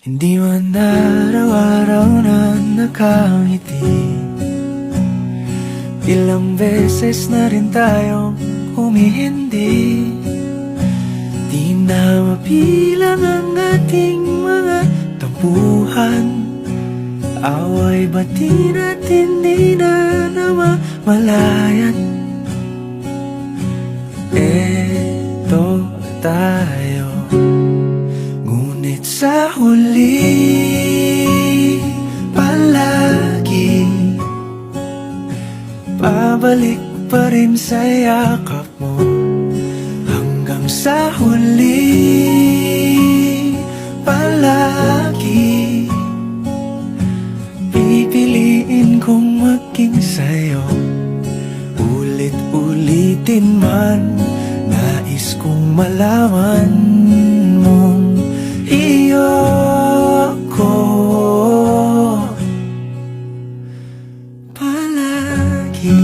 Hindi man araw-araw na nakangiti. Ilang beses na rin tayong humihindi. Di na mapilang ang ating mga tampuhan. Away bati natin di na namamalayan. Eto tayo, ngunit sa huli palagi pabalik pa rin sa yakap mo. Hanggang sa huli palagi pipiliin kong maging sa'yo. Ulit-ulitin man, nais kong malaman mong iyo ko palagi.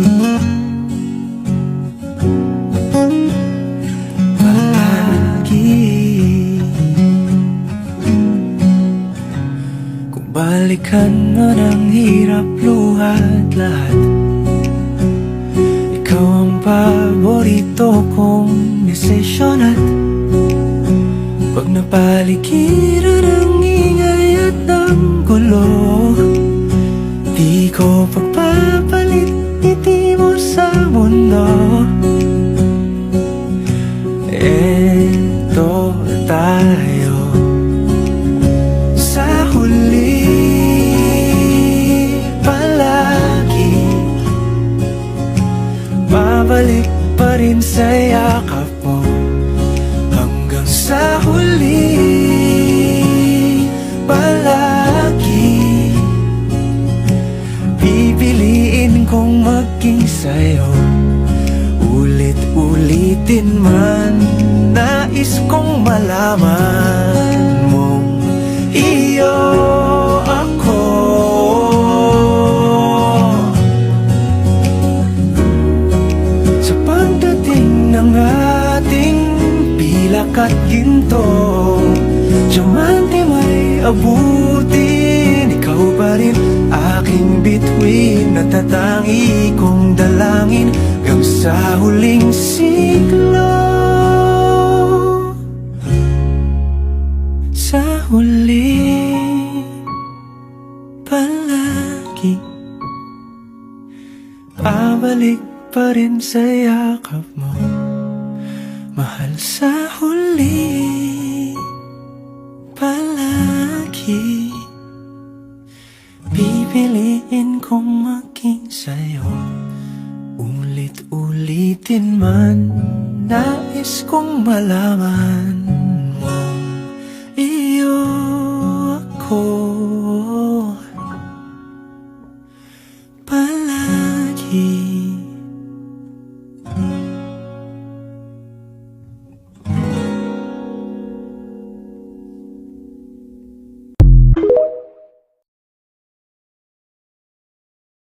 Palagi. Kung balikan man ang hirap, luhat lahat, ikaw ang paborito kong desisyon. At pag napaligiran ang ingay at ng gulo, di ko pagpapalit ngiti mo sa mundo. Eto tayo, sa huli palagi babalik pa rin sa yakap mo. Hanggang sa huli palagi pipiliin kong maging sa'yo. Ulit-ulitin man, nais kong malaman mong iyo ako. Sa pagdating ng ating pilak at ginto, diamante may abutin, ikaw pa rin aking bituin. Natatangi kong dalangin hanggang sa huling siglo. Sa huli palagi pabalik pa rin sa yakap mo, mahal. Sa huli palagi pipiliin kong maging sa'yo. Ulit-ulitin man, nais kong malaman